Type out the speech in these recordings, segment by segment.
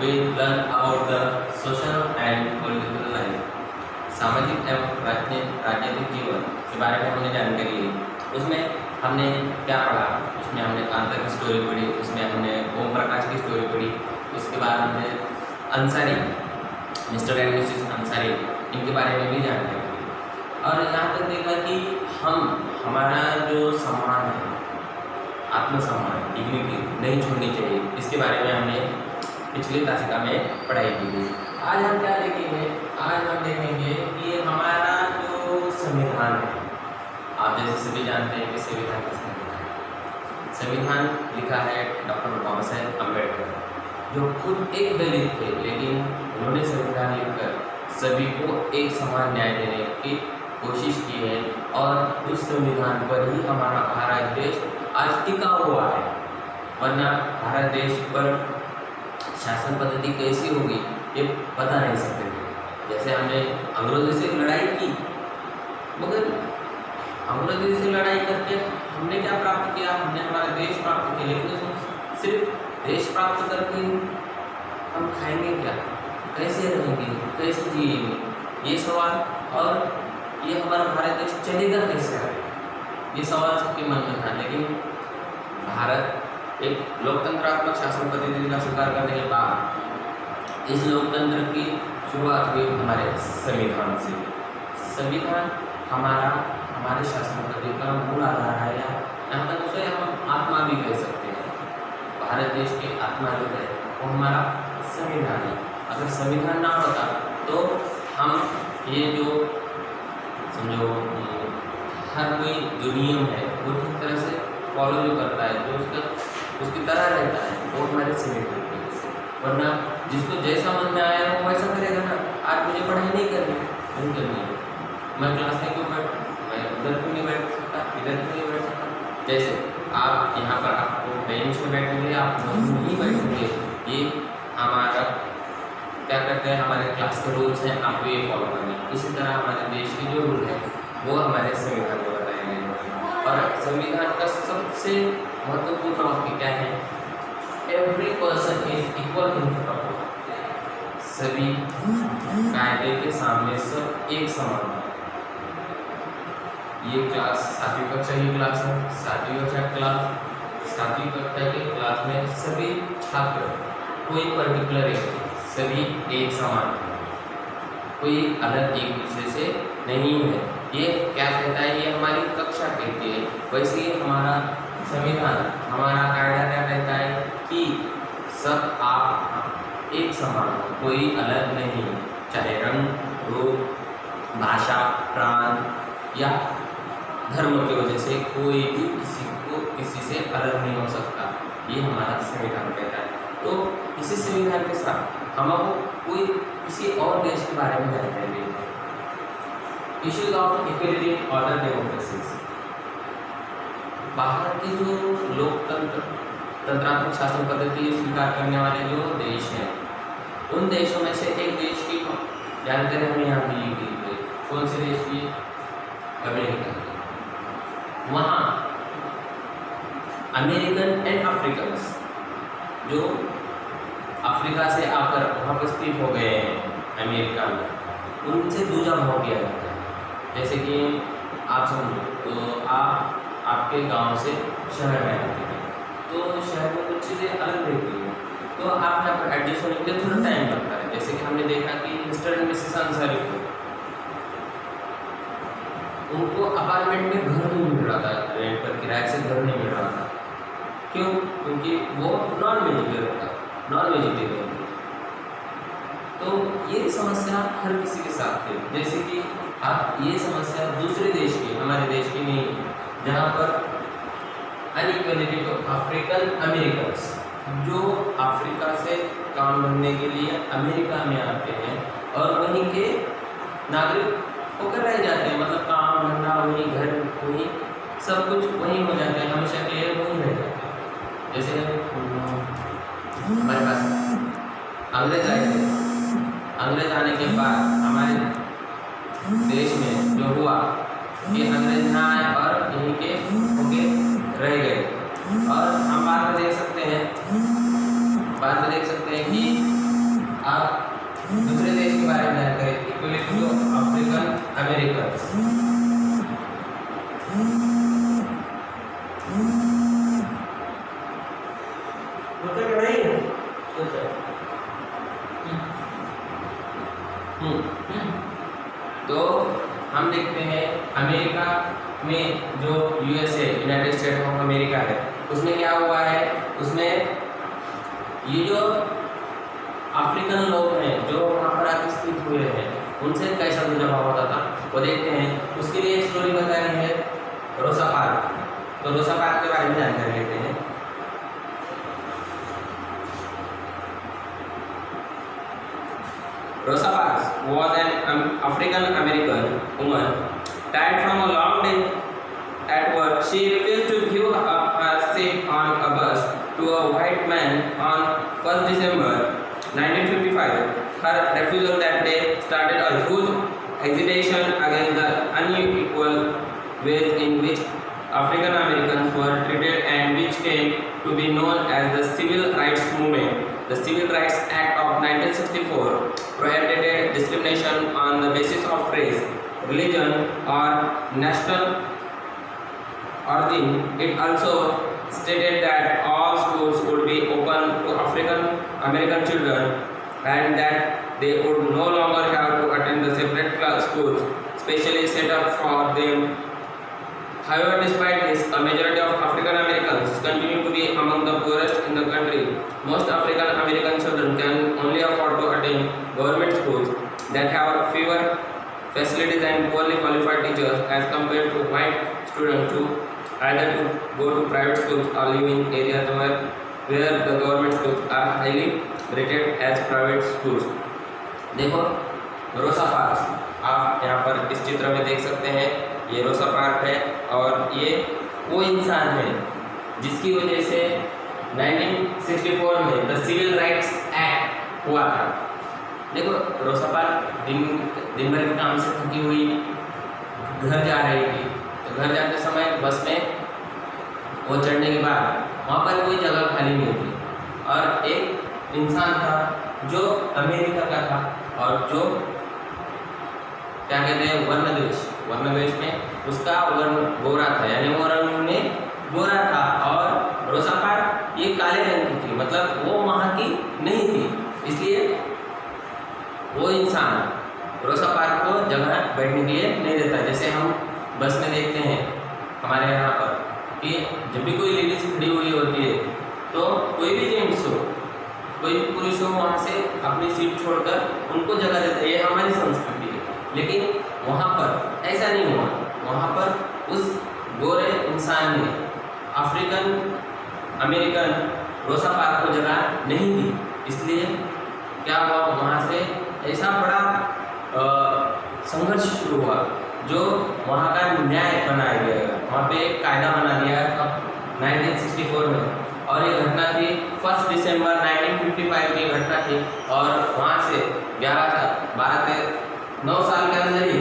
we learn about the social and political life. सामाजिक एवं राजनीतिक जीवन के बारे में हमने जानकारी ली। उसमें हमने क्या पढ़ा, उसमें हमने कांता की स्टोरी पढ़ी, उसमें हमने ओम प्रकाश की स्टोरी पढ़ी, उसके बाद हमने Ansari, mister and Mrs Ansari, इनके बारे में भी जानकारी ली। और यहाँ तक देखा कि हमारा जो सम्मान है, आत्मसम्मान, डिग्निटी नहीं छोड़नी चाहिए, इसके बारे में हमने पिछली तासिका में पढ़ाई की थी। आज हम क्या देखेंगे? आज हम देखेंगे कि हमारा जो संविधान है, आप जैसे सभी जानते हैं कि संविधान किसने लिखा है। संविधान लिखा है डॉक्टर बाबा साहेब अम्बेडकर, जो खुद एक दलित थे, लेकिन उन्होंने संविधान लिखकर सभी को एक समान न्याय देने की कोशिश की है। और उस संविधान पर ही हमारा भारत देश आज टिका हुआ है, वरना भारत देश पर शासन पद्धति कैसी होगी ये बता नहीं सकते थे। जैसे हमने अंग्रेजों से लड़ाई की, मगर अंग्रेजों से लड़ाई करके हमने क्या प्राप्त किया? हमने हमारा देश प्राप्त किया, लेकिन सिर्फ देश प्राप्त करके हम खाएंगे क्या, कैसे रहेंगे, कैसे जिएंगे, ये सवाल, और ये हमारा भारत देश चलेगा कैसे आगे, ये सवाल सबके मन में था। लेकिन भारत एक लोकतंत्रात्मक शासन पद्धति का स्वीकार करने के बाद इस लोकतंत्र की शुरुआत हुई हमारे संविधान से। संविधान हमारे शासन पद्धति का मूल आधार है, या यहाँ तक उसे हम आत्मा भी कह सकते हैं। भारत देश की आत्मा जो है वो हमारा संविधान है। अगर संविधान ना होता तो हम ये जो समझो हर कोई जो नियम है वो ठीक तरह से फॉलो जो करता है, जो उसकी तरह रहता है, वो हमारे संविधान की वजह से। वरना जिसको जैसा मन में आया वो वैसा करेगा ना। आज मुझे पढ़ाई नहीं करनी है, मैं क्लास में क्यों मैं उधर क्यों नहीं बैठ सकता, इधर क्यों नहीं बैठ सकता। जैसे आप यहाँ पर आपको बेंच में बैठेंगे, आप नहीं बैठेंगे, ये हमारा क्या करते हैं, हमारे क्लास के रूल्स हैं, आपको ये फॉलो करने। उसी तरह हमारे देश के जो रूल है वो हमारे संविधान में बताए गए हैं। और संविधान का सबसे महत्वपूर्ण वाक्य क्या है? Every person is equal in front of law. सभी कायदे के सामने सब एक समान है। ये क्लास 7वीं कक्षा की क्लास है, 7वीं कक्षा क्लास 7वीं कक्षा के क्लास में सभी छात्र कोई पर्टिकुलर है, सभी एक समान है, कोई अलग एक दूसरे से नहीं है। ये क्या कहता है? ये हमारी कक्षा कहती है। वैसे ही हमारा संविधान, हमारा कायदा क्या कहता है कि सब आप एक समान हो, कोई अलग नहीं, चाहे रंग, रूप, भाषा, प्रांत या धर्म की वजह से कोई भी किसी से अलग नहीं हो सकता। ये हमारा संविधान कहता है। तो इसी संविधान के साथ हमको कोई किसी और देश के बारे में जानकारी देते हैं। Issues of equality order democracies. बाहर के जो तंत्रात्मक शासन पद्धति स्वीकार करने वाले जो देश हैं, उन देशों में से एक देश की जानकारी हमें यहाँ दी गई है। कौन से देश की? अमेरिका। वहाँ अमेरिकन एंड अफ्रीकन्स जो अफ्रीका से आकर वहाँ पर स्थित हो गए हैं अमेरिका में, उनसे दूजा भाव किया जाता है। जैसे कि आप समझो तो आपके गांव से शहर में आते हैं, तो शहर में कुछ चीज़ें अलग रहती हैं, तो आप यहाँ पर एडजस्ट होने के लिए थोड़ा टाइम लगता है। जैसे कि हमने देखा कि मिस्टर एंड मिसेस अंसारी को उनको अपार्टमेंट में घर नहीं मिल रहा था, रेंट पर किराए से घर नहीं मिल रहा था। क्यों? क्योंकि वो नॉन वेजिटेरियन था, नॉन वेजिटेरियन। तो ये समस्या हर किसी के साथ थी। जैसे कि आप ये समस्या दूसरे देश की, हमारे देश की नहीं, जहाँ पर अनइक्वलिटी टू अफ्रीकन अमेरिकन्स, जो अफ्रीका से काम करने के लिए अमेरिका में आते हैं और वहीं के नागरिक होकर रह जाते हैं, मतलब काम धंधा वहीं, घर वहीं, सब कुछ वहीं हो जाता है, हमेशा के लिए वहीं रह जाते हैं। जैसे हमारे पास अंग्रेज आए थे, अंग्रेज आने के बाद हमारे देश में जो हुआ कि अंग्रेज ना आए और यहीं के होके रह गए। और हम बाद में देख सकते हैं कि आप दूसरे देश के बारे में जानकारी, इक्वलिटी टू अफ्रीकन अमेरिकन। तो हम देखते हैं अमेरिका में जो USA United state of America है, उसमें क्या हुआ है, उसमें ये जो अफ्रीकन लोग हैं जो वहाँ पर आके स्थित हुए हैं, उनसे कैसा दुर्व्यवहार होता था वो देखते हैं। उसके लिए एक स्टोरी बताई है रोसा पार्क। तो रोसा पार्क के बारे में जानकारी लेते हैं। Rosa Parks was an African American woman tired from a long day at work. She refused to give up her seat on a bus to a white man on 1st December 1955. Her refusal that day started a huge agitation against the unequal ways in which African Americans were treated, and which came to be known as the Civil Rights Movement. The Civil Rights Act of 1964 prohibited discrimination on the basis of race, religion, or national origin. It also stated that all schools would be open to African American children, and that they would no longer have to attend the separate class schools specially set up for them. However, despite this, a majority of African Americans continue to be among the poorest in the country. Most African American children can only afford to attend government schools that have fewer facilities and poorly qualified teachers as compared to white students who either to go to private schools or live in areas where the government schools are highly rated as private schools. देखो रोसा park आप यहाँ पर इस चित्र में देख सकते हैं। ये रोसा पार्क है और ये वो इंसान है जिसकी वजह से 1964 में द सिविल राइट्स एक्ट हुआ था। देखो रोसा पार्क दिन भर के काम से थकी हुई घर जा रही थी, तो घर जाते समय बस में वो चढ़ने के बाद वहाँ पर कोई जगह खाली नहीं थी, और एक इंसान था जो अमेरिका का था और जो क्या कहते हैं वर्ण देश में उसका वर्ण गोरा था, यानी वो रंग में गोरा था, और रोसा पार्क ये काले रंग की थी, मतलब वो वहाँ की नहीं थी। इसलिए वो इंसान रोसा पार्क को जगह बैठने के लिए नहीं देता। जैसे हम बस में देखते हैं हमारे यहाँ पर कि जब भी कोई लेडीज खड़ी हुई होती है तो कोई भी जेंट्स हो कोई भी पुरुष हो वहाँ से अपनी सीट छोड़कर उनको जगह देता है, ये हमारी संस्कृति है। लेकिन वहाँ पर ऐसा नहीं हुआ, वहाँ पर उस गोरे इंसान ने अफ्रीकन अमेरिकन रोसा पार्क को जगह नहीं दी। इसलिए क्या हुआ, वहाँ से ऐसा बड़ा संघर्ष शुरू हुआ जो वहाँ का न्याय बनाया गया। वहाँ पे एक कायदा बना दिया 1964 में, और ये घटना थी 1 दिसंबर 1955 की घटना थी। और वहाँ से 9 साल के अंदर ही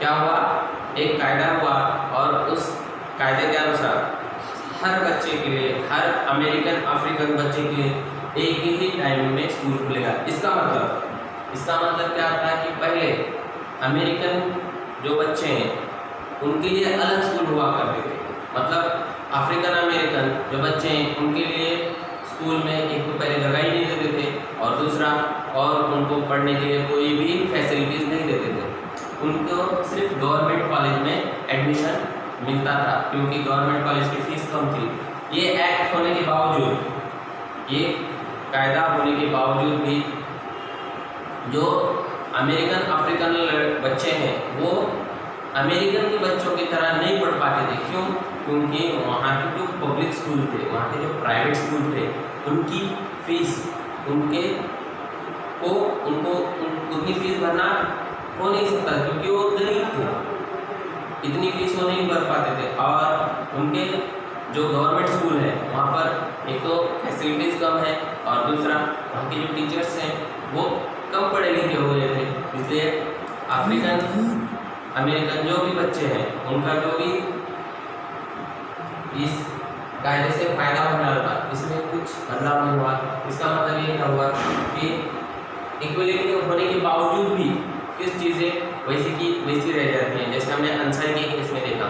क्या हुआ, एक कायदा हुआ, और उस कायदे के अनुसार हर बच्चे के लिए, हर अमेरिकन अफ्रीकन बच्चे के लिए एक ही टाइम में स्कूल खुलेगा। इसका मतलब क्या होता है कि पहले अमेरिकन जो बच्चे हैं उनके लिए अलग स्कूल हुआ करते थे, मतलब अफ्रीकन अमेरिकन जो बच्चे हैं उनके लिए स्कूल में एक तो पहले जगह ही नहीं देते थे, और दूसरा और उनको पढ़ने के लिए कोई भी फैसिलिटीज़ नहीं देते थे। उनको सिर्फ गवर्नमेंट कॉलेज में एडमिशन मिलता था क्योंकि गवर्नमेंट कॉलेज की फ़ीस कम थी। ये एक्ट होने के बावजूद, ये कायदा होने के बावजूद भी जो अमेरिकन अफ्रीकन बच्चे हैं वो अमेरिकन के बच्चों की तरह नहीं पढ़ पाते थे। क्यों? क्योंकि वहाँ के जो पब्लिक स्कूल थे, वहाँ के जो प्राइवेट स्कूल थे, उनकी फीस उनको उतनी फीस भरना हो नहीं सकता क्योंकि वो गरीब थे, इतनी फीस वो नहीं भर पाते थे। और उनके जो गवर्नमेंट स्कूल है वहाँ पर एक तो फैसिलिटीज़ कम है, और दूसरा वहाँ के जो टीचर्स हैं वो कम पढ़े लिखे हुए थे। इसलिए अफ्रीकन अमेरिकन जो भी बच्चे हैं उनका जो भी इस कायदे से फ़ायदा होने वाला था, इसमें कुछ बदलाव नहीं हुआ। इसका मतलब ये क्या हुआ कि इक्वलिटी होने के बावजूद भी किस चीज़ें वैसी की वैसी रह जाती हैं, जैसे हमने आंसर के केस में देखा।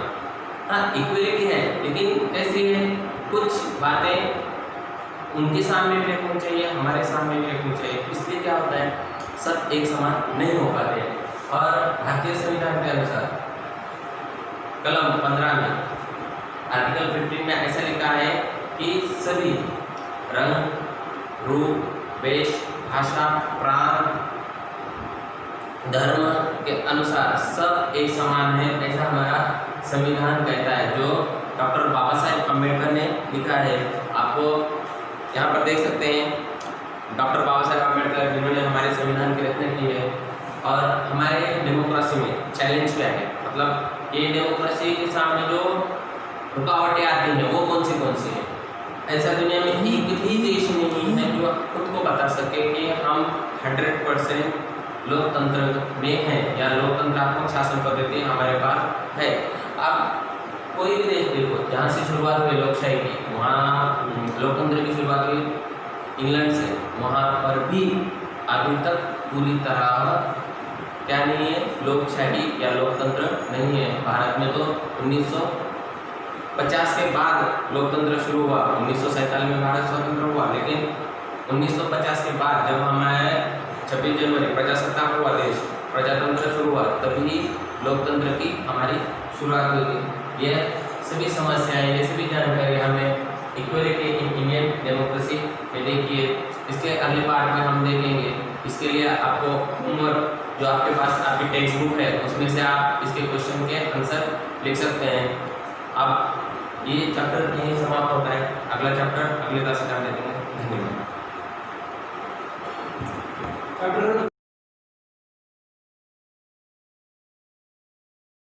हाँ, इक्वलिटी है, लेकिन कैसी है, कुछ बातें उनके सामने भी रखनी चाहिए, हमारे सामने भी रखनी चाहिए। इसलिए क्या होता है, सब एक समान नहीं हो पाते। और भारतीय संविधान के अनुसार कलम 15 में आर्टिकल 15 में ऐसा लिखा है कि सभी रंग, रूप, वेश, भाषा, प्रांत, धर्म के अनुसार सब एक समान है, ऐसा हमारा संविधान कहता है, जो डॉक्टर बाबा साहेब अम्बेडकर ने लिखा है। आपको यहाँ पर देख सकते हैं डॉक्टर बाबा साहेब अम्बेडकर, जिन्होंने हमारे संविधान की रचना की है। और हमारे डेमोक्रेसी में चैलेंज क्या है, मतलब ये डेमोक्रेसी के सामने जो रुकावटें आती हैं वो कौन सी हैं। ऐसा दुनिया में एक भी देश नहीं है जो खुद को बता सके कि हम 100% लोकतंत्र में हैं या लोकतंत्रात्मक शासन पद्धति हमारे पास है। अब कोई भी देश देखो, जहाँ से शुरुआत हुई लोकशाही की, वहाँ लोकतंत्र की शुरुआत हुई इंग्लैंड से, वहाँ पर भी अभी तक पूरी तरह क्या नहीं है, लोकशाही या लोकतंत्र नहीं है। भारत में तो 1950 के बाद लोकतंत्र शुरू हुआ, 1947 में भारत स्वतंत्र हुआ, लेकिन 1950 के बाद जब हमारे 26 जनवरी प्रजासत्ताक हुआ, देश प्रजातंत्र शुरू हुआ, तभी लोकतंत्र की हमारी शुरुआत हुई थी। ये सभी समस्याएं, ये सभी जानकारी हमें इक्वलिटी इन इंडियन डेमोक्रेसी में देखिए। इसके अगले पार्ट में हम देखेंगे। इसके लिए आपको होमवर्क जो आपके पास आपकी टेक्स्ट बुक है, उसमें से आप इसके क्वेश्चन के आंसर लिख सकते हैं। अब ये चैप्टर यहीं समाप्त होता है। अगला चैप्टर अगले क्लास में